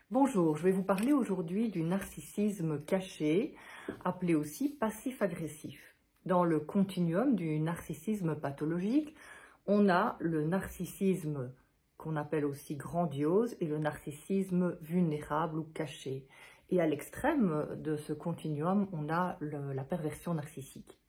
Bonjour, je vais vous parler aujourd'hui du narcissisme caché, appelé aussi passif-agressif. Dans le continuum du narcissisme pathologique, on a le narcissisme qu'on appelle aussi grandiose et le narcissisme vulnérable ou caché. Et à l'extrême de ce continuum, on a la perversion narcissique.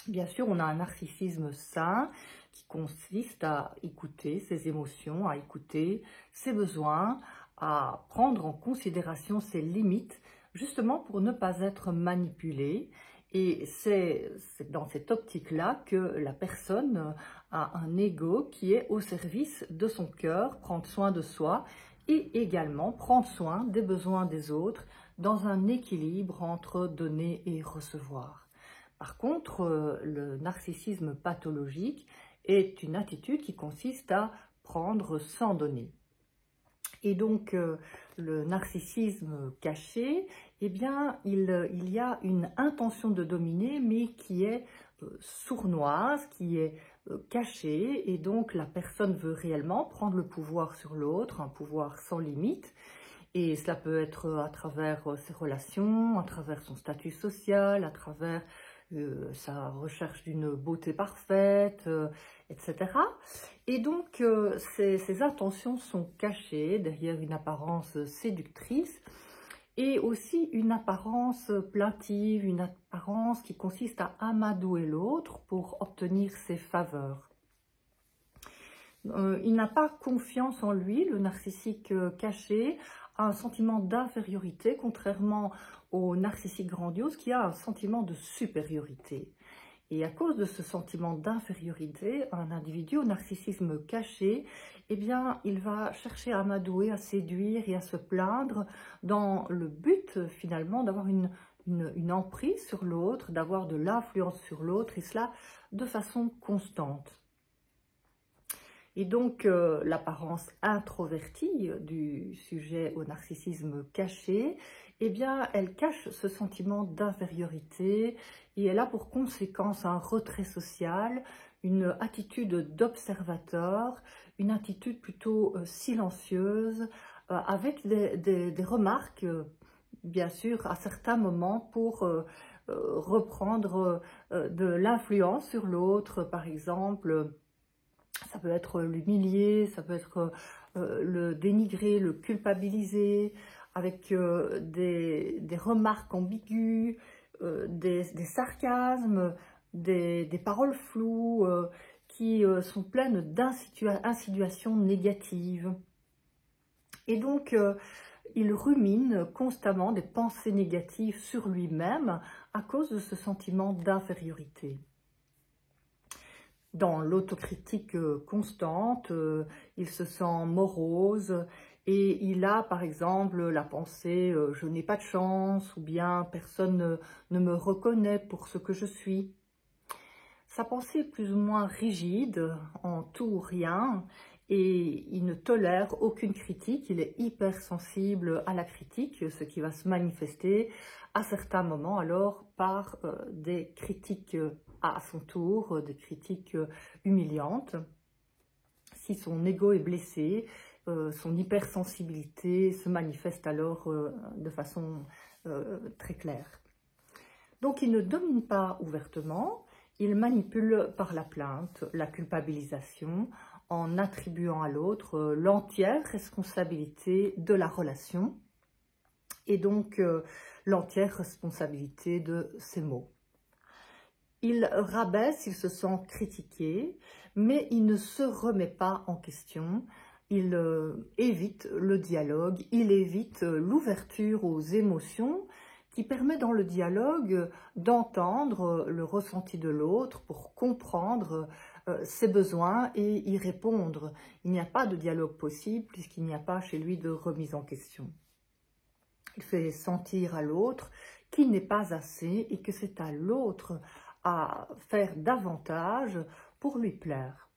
Bien sûr, on a un narcissisme sain qui consiste à écouter ses émotions, à écouter ses besoins, à prendre en considération ses limites, justement pour ne pas être manipulé. Et c'est dans cette optique-là que la personne a un ego qui est au service de son cœur, prendre soin de soi et également prendre soin des besoins des autres dans un équilibre entre donner et recevoir. Par contre, le narcissisme pathologique est une attitude qui consiste à prendre sans donner. Et donc, le narcissisme caché, eh bien, il y a une intention de dominer, mais qui est sournoise, qui est cachée, et donc la personne veut réellement prendre le pouvoir sur l'autre, un pouvoir sans limite. Et cela peut être à travers ses relations, à travers son statut social, à travers sa recherche d'une beauté parfaite, etc. Et donc, ces intentions sont cachées derrière une apparence séductrice et aussi une apparence plaintive, une apparence qui consiste à amadouer l'autre pour obtenir ses faveurs. Il n'a pas confiance en lui, le narcissique caché a un sentiment d'infériorité, contrairement au narcissique grandiose qui a un sentiment de supériorité. Et à cause de ce sentiment d'infériorité, un individu au narcissisme caché, eh bien, il va chercher à amadouer, à séduire et à se plaindre dans le but finalement d'avoir une emprise sur l'autre, d'avoir de l'influence sur l'autre, et cela de façon constante. Et donc, l'apparence introvertie du sujet au narcissisme caché, eh bien, elle cache ce sentiment d'infériorité et elle a pour conséquence un retrait social, une attitude d'observateur, une attitude plutôt silencieuse, avec des remarques, bien sûr, à certains moments pour reprendre de l'influence sur l'autre, par exemple. Ça peut être l'humilier, ça peut être le dénigrer, le culpabiliser, avec des remarques ambiguës, des sarcasmes, des paroles floues qui sont pleines d'insinuations négatives. Et donc, il rumine constamment des pensées négatives sur lui-même à cause de ce sentiment d'infériorité. Dans l'autocritique constante, il se sent morose et il a par exemple la pensée « je n'ai pas de chance » ou bien « personne ne me reconnaît pour ce que je suis ». Sa pensée est plus ou moins rigide, en tout ou rien, et il ne tolère aucune critique, il est hypersensible à la critique, ce qui va se manifester à certains moments alors par des critiques à son tour, des critiques humiliantes. Si son ego est blessé, son hypersensibilité se manifeste alors de façon très claire. Donc il ne domine pas ouvertement, il manipule par la plainte, la culpabilisation, en attribuant à l'autre l'entière responsabilité de la relation et donc l'entière responsabilité de ses maux. Il rabaisse, il se sent critiqué, mais il ne se remet pas en question, il évite le dialogue, il évite l'ouverture aux émotions qui permet dans le dialogue d'entendre le ressenti de l'autre pour comprendre ses besoins et y répondre. Il n'y a pas de dialogue possible puisqu'il n'y a pas chez lui de remise en question. Il fait sentir à l'autre qu'il n'est pas assez et que c'est à l'autre à faire davantage pour lui plaire.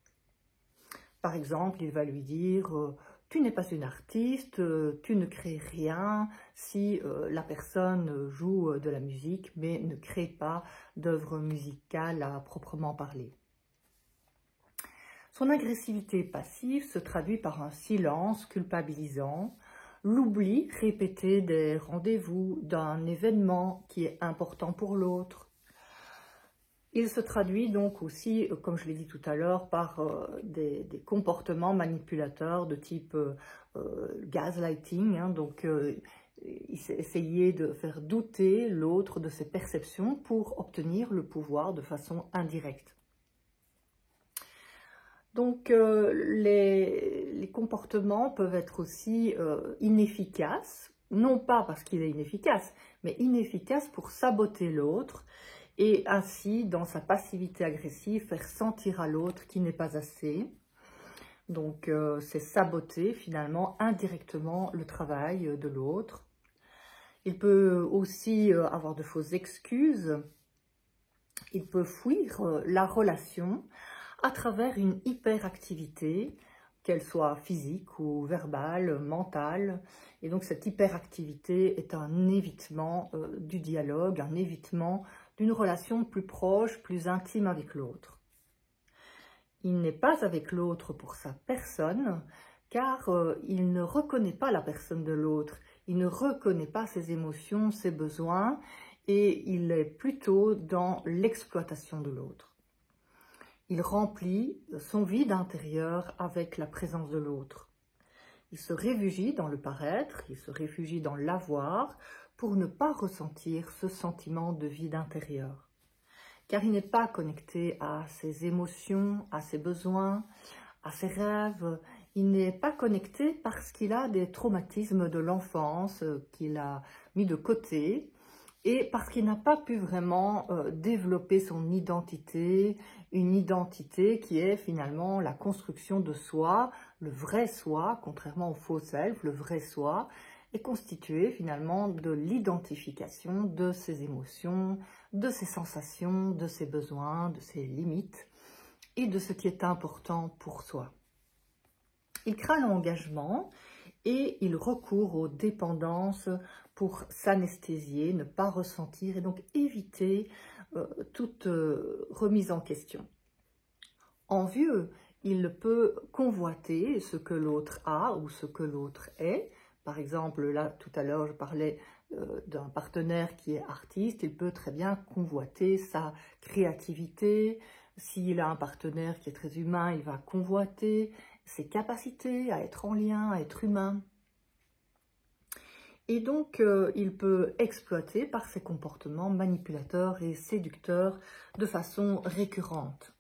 Par exemple, il va lui dire « tu n'es pas une artiste, tu ne crées rien » si la personne joue de la musique mais ne crée pas d'œuvre musicale à proprement parler. Son agressivité passive se traduit par un silence culpabilisant, l'oubli répété des rendez-vous, d'un événement qui est important pour l'autre. Il se traduit donc aussi, comme je l'ai dit tout à l'heure, par des comportements manipulateurs de type gaslighting, hein, donc essayer de faire douter l'autre de ses perceptions pour obtenir le pouvoir de façon indirecte. Donc les comportements peuvent être aussi inefficaces, non pas parce qu'il est inefficace, mais inefficaces pour saboter l'autre et ainsi, dans sa passivité agressive, faire sentir à l'autre qu'il n'est pas assez. Donc c'est saboter finalement indirectement le travail de l'autre. Il peut aussi avoir de fausses excuses. Il peut fuir la relation à travers une hyperactivité, qu'elle soit physique ou verbale, mentale. Et donc cette hyperactivité est un évitement du dialogue, un évitement d'une relation plus proche, plus intime avec l'autre. Il n'est pas avec l'autre pour sa personne, car il ne reconnaît pas la personne de l'autre, il ne reconnaît pas ses émotions, ses besoins, et il est plutôt dans l'exploitation de l'autre. Il remplit son vide intérieur avec la présence de l'autre. Il se réfugie dans le paraître, il se réfugie dans l'avoir pour ne pas ressentir ce sentiment de vide intérieur. Car il n'est pas connecté à ses émotions, à ses besoins, à ses rêves. Il n'est pas connecté parce qu'il a des traumatismes de l'enfance qu'il a mis de côté et parce qu'il n'a pas pu vraiment développer son identité, une identité qui est finalement la construction de soi, le vrai soi, contrairement au faux self, le vrai soi, est constitué finalement de l'identification de ses émotions, de ses sensations, de ses besoins, de ses limites et de ce qui est important pour soi. Il craint l'engagement et il recourt aux dépendances pour s'anesthésier, ne pas ressentir et donc éviter toute remise en question. Envieux, il peut convoiter ce que l'autre a ou ce que l'autre est. Par exemple, là, tout à l'heure, je parlais d'un partenaire qui est artiste. Il peut très bien convoiter sa créativité. S'il a un partenaire qui est très humain, il va convoiter ses capacités à être en lien, à être humain. Et donc, il peut exploiter par ses comportements manipulateurs et séducteurs de façon récurrente.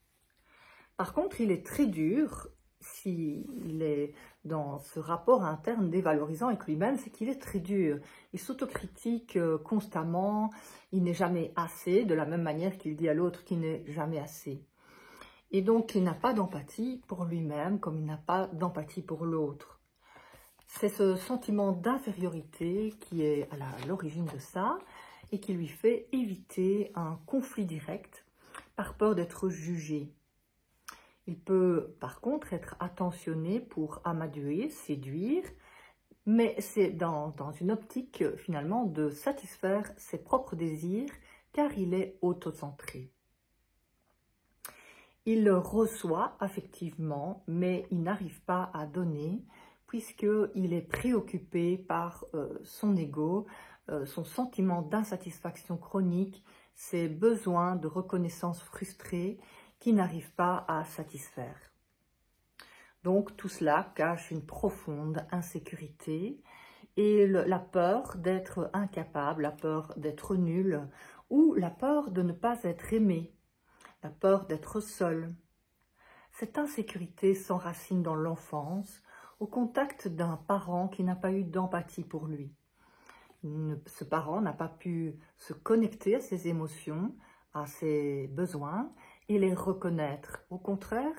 Par contre, il est très dur, s'il est dans ce rapport interne dévalorisant avec lui-même, c'est qu'il est très dur. Il s'autocritique constamment, il n'est jamais assez, de la même manière qu'il dit à l'autre qu'il n'est jamais assez. Et donc, il n'a pas d'empathie pour lui-même, comme il n'a pas d'empathie pour l'autre. C'est ce sentiment d'infériorité qui est à l'origine de ça et qui lui fait éviter un conflit direct par peur d'être jugé. Il peut par contre être attentionné pour amadouer, séduire, mais c'est dans une optique finalement de satisfaire ses propres désirs car il est autocentré. Il reçoit affectivement, mais il n'arrive pas à donner puisqu'il est préoccupé par son ego, son sentiment d'insatisfaction chronique, ses besoins de reconnaissance frustrés qui n'arrivent pas à satisfaire. Donc tout cela cache une profonde insécurité et la peur d'être incapable, la peur d'être nul ou la peur de ne pas être aimé, la peur d'être seul. Cette insécurité s'enracine dans l'enfance, au contact d'un parent qui n'a pas eu d'empathie pour lui. Ce parent n'a pas pu se connecter à ses émotions, à ses besoins et les reconnaître. Au contraire,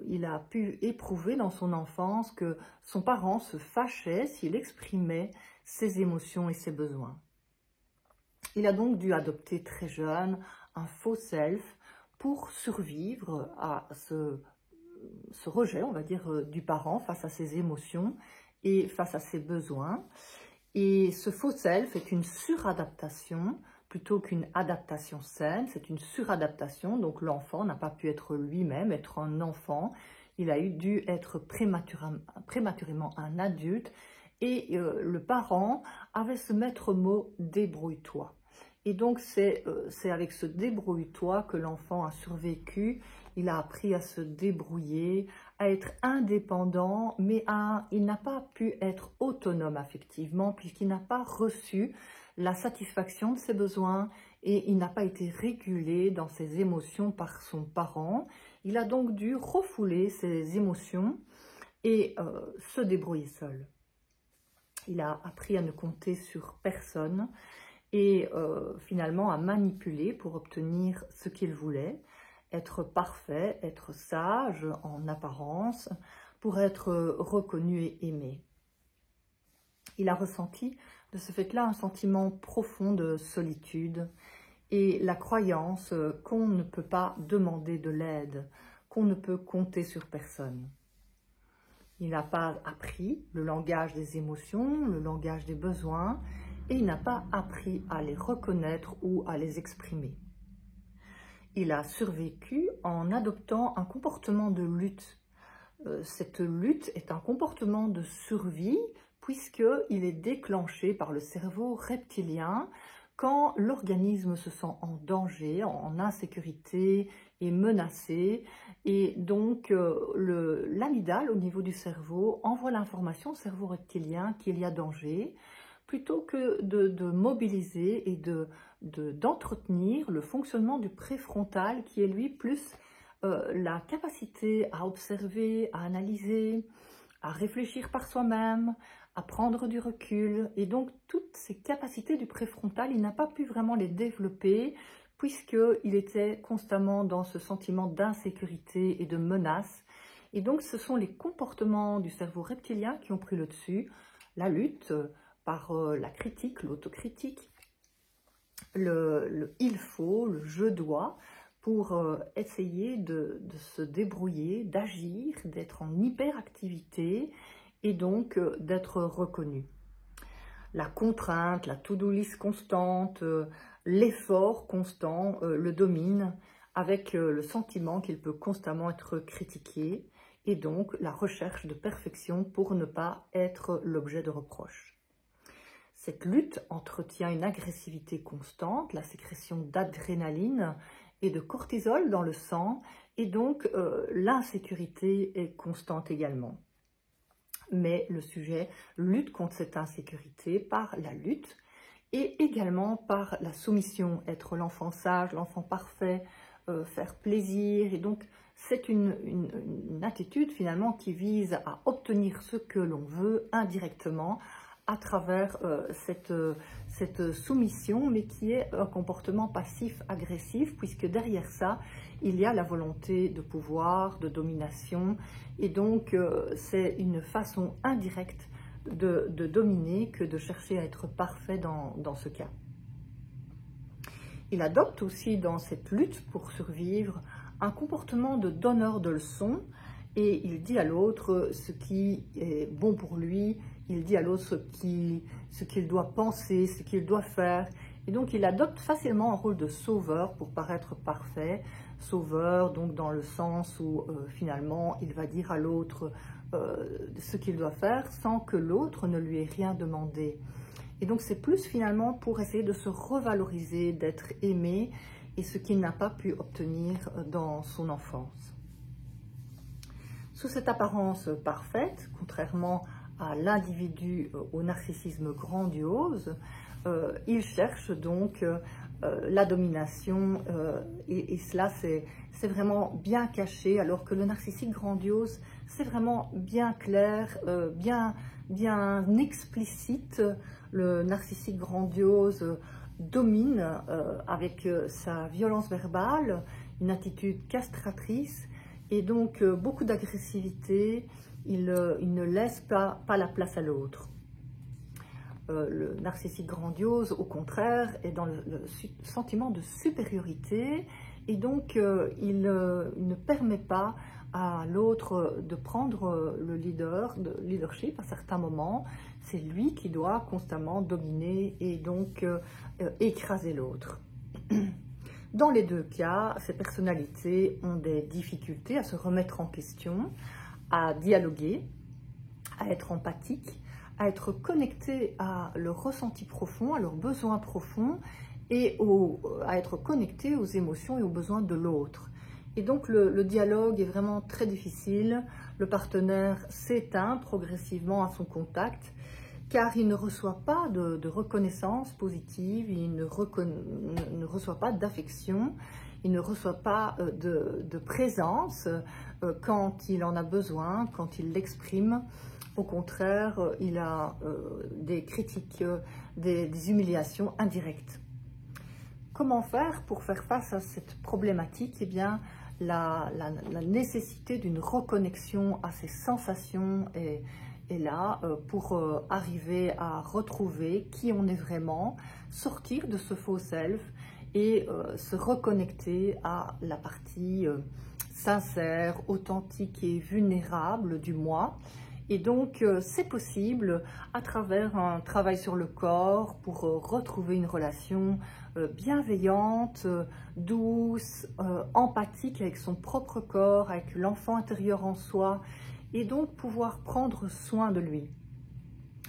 il a pu éprouver dans son enfance que son parent se fâchait s'il exprimait ses émotions et ses besoins. Il a donc dû adopter très jeune un faux self pour survivre à ce rejet, on va dire, du parent face à ses émotions et face à ses besoins. Et ce faux self est une suradaptation plutôt qu'une adaptation saine. C'est une suradaptation, donc l'enfant n'a pas pu être lui-même, être un enfant. Il a dû être prématurément un adulte et le parent avait ce maître mot « débrouille-toi ». Et donc c'est avec ce « débrouille-toi » que l'enfant a survécu. Il a appris à se débrouiller, à être indépendant, mais il n'a pas pu être autonome affectivement puisqu'il n'a pas reçu la satisfaction de ses besoins et il n'a pas été régulé dans ses émotions par son parent. Il a donc dû refouler ses émotions et se débrouiller seul. Il a appris à ne compter sur personne et finalement à manipuler pour obtenir ce qu'il voulait, être parfait, être sage en apparence, pour être reconnu et aimé. Il a ressenti de ce fait-là un sentiment profond de solitude et la croyance qu'on ne peut pas demander de l'aide, qu'on ne peut compter sur personne. Il n'a pas appris le langage des émotions, le langage des besoins, et il n'a pas appris à les reconnaître ou à les exprimer. Il a survécu en adoptant un comportement de lutte. Cette lutte est un comportement de survie puisqu'il est déclenché par le cerveau reptilien quand l'organisme se sent en danger, en insécurité et menacé. Et donc l'amygdale au niveau du cerveau envoie l'information au cerveau reptilien qu'il y a danger, plutôt que de mobiliser et d'entretenir le fonctionnement du préfrontal qui est lui plus la capacité à observer, à analyser, à réfléchir par soi-même, à prendre du recul. Et donc toutes ces capacités du préfrontal, il n'a pas pu vraiment les développer puisqu'il était constamment dans ce sentiment d'insécurité et de menace. Et donc ce sont les comportements du cerveau reptilien qui ont pris le dessus, la lutte par la critique, l'autocritique, le il faut, le je dois, pour essayer de se débrouiller, d'agir, d'être en hyperactivité et donc d'être reconnu. La contrainte, la to-do list constante, l'effort constant le domine avec le sentiment qu'il peut constamment être critiqué et donc la recherche de perfection pour ne pas être l'objet de reproches. Cette lutte entretient une agressivité constante, la sécrétion d'adrénaline et de cortisol dans le sang, et donc l'insécurité est constante également. Mais le sujet lutte contre cette insécurité par la lutte et également par la soumission, être l'enfant sage, l'enfant parfait, faire plaisir. Et donc c'est une attitude finalement qui vise à obtenir ce que l'on veut indirectement à travers cette soumission, mais qui est un comportement passif-agressif, puisque derrière ça, il y a la volonté de pouvoir, de domination, et donc c'est une façon indirecte de dominer que de chercher à être parfait dans ce cas. Il adopte aussi dans cette lutte pour survivre un comportement de donneur de leçons, et il dit à l'autre ce qui est bon pour lui, il dit à l'autre ce qu'il doit penser, ce qu'il doit faire. Et donc il adopte facilement un rôle de sauveur pour paraître parfait. Sauveur donc dans le sens où finalement il va dire à l'autre ce qu'il doit faire sans que l'autre ne lui ait rien demandé. Et donc c'est plus finalement pour essayer de se revaloriser, d'être aimé, et ce qu'il n'a pas pu obtenir dans son enfance. Sous cette apparence parfaite, contrairement à l'individu au narcissisme grandiose, il cherche donc la domination et cela c'est vraiment bien caché, alors que le narcissique grandiose c'est vraiment bien clair, bien explicite. Le narcissique grandiose domine avec sa violence verbale, une attitude castratrice et donc beaucoup d'agressivité. Il ne laisse pas la place à l'autre. Le narcissique grandiose, au contraire, est dans le sentiment de supériorité et donc il ne permet pas à l'autre de prendre le leadership à certains moments. C'est lui qui doit constamment dominer et donc écraser l'autre. Dans les deux cas, ces personnalités ont des difficultés à se remettre en question, à dialoguer, à être empathique, à être connectés à leur ressenti profond, à leurs besoins profonds et à être connectés aux émotions et aux besoins de l'autre. Et donc le dialogue est vraiment très difficile, le partenaire s'éteint progressivement à son contact, car il ne reçoit pas de reconnaissance positive, il ne reçoit pas d'affection, il ne reçoit pas de présence quand il en a besoin, quand il l'exprime. Au contraire, il a des critiques, des humiliations indirectes. Comment faire pour faire face à cette problématique? Eh bien, la nécessité d'une reconnexion à ses sensations est là pour arriver à retrouver qui on est vraiment, sortir de ce faux self et se reconnecter à la partie sincère, authentique et vulnérable du moi. Et donc, c'est possible à travers un travail sur le corps pour retrouver une relation bienveillante, douce, empathique avec son propre corps, avec l'enfant intérieur en soi, et donc pouvoir prendre soin de lui.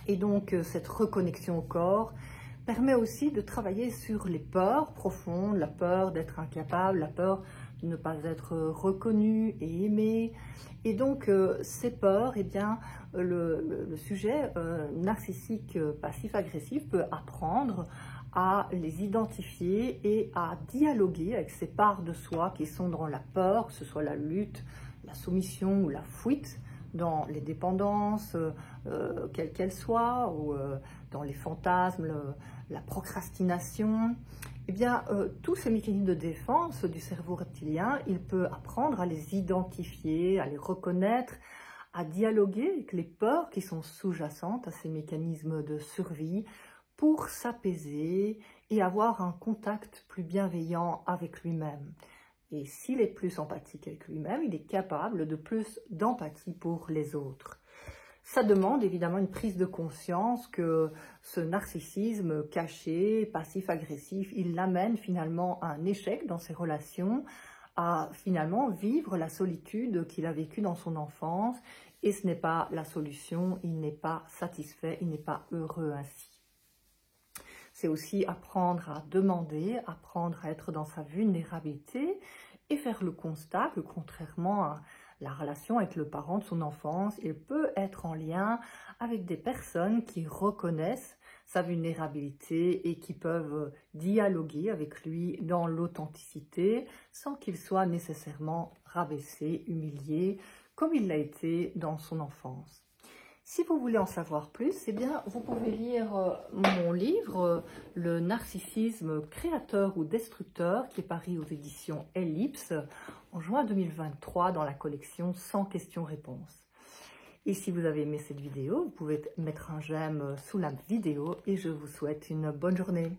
Et donc, cette reconnexion au corps permet aussi de travailler sur les peurs profondes, la peur d'être incapable, la peur de ne pas être reconnu et aimé. Et donc, ces peurs, eh bien, le sujet narcissique passif-agressif peut apprendre à les identifier et à dialoguer avec ces parts de soi qui sont dans la peur, que ce soit la lutte, la soumission ou la fuite, dans les dépendances, quelles qu'elles soient, ou dans les fantasmes, la procrastination. Eh bien, tous ces mécanismes de défense du cerveau reptilien, il peut apprendre à les identifier, à les reconnaître, à dialoguer avec les peurs qui sont sous-jacentes à ces mécanismes de survie pour s'apaiser et avoir un contact plus bienveillant avec lui-même. Et s'il est plus empathique avec lui-même, il est capable de plus d'empathie pour les autres. Ça demande évidemment une prise de conscience que ce narcissisme caché, passif-agressif, il l'amène finalement à un échec dans ses relations, à finalement vivre la solitude qu'il a vécue dans son enfance. Et ce n'est pas la solution, il n'est pas satisfait, il n'est pas heureux ainsi. C'est aussi apprendre à demander, apprendre à être dans sa vulnérabilité et faire le constat que contrairement à la relation avec le parent de son enfance, il peut être en lien avec des personnes qui reconnaissent sa vulnérabilité et qui peuvent dialoguer avec lui dans l'authenticité sans qu'il soit nécessairement rabaissé, humilié, comme il l'a été dans son enfance. Si vous voulez en savoir plus, eh bien, vous pouvez lire mon livre « Le narcissisme créateur ou destructeur » qui est paru aux éditions Ellipse en juin 2023 dans la collection 100 questions-réponses. Et si vous avez aimé cette vidéo, vous pouvez mettre un j'aime sous la vidéo et je vous souhaite une bonne journée.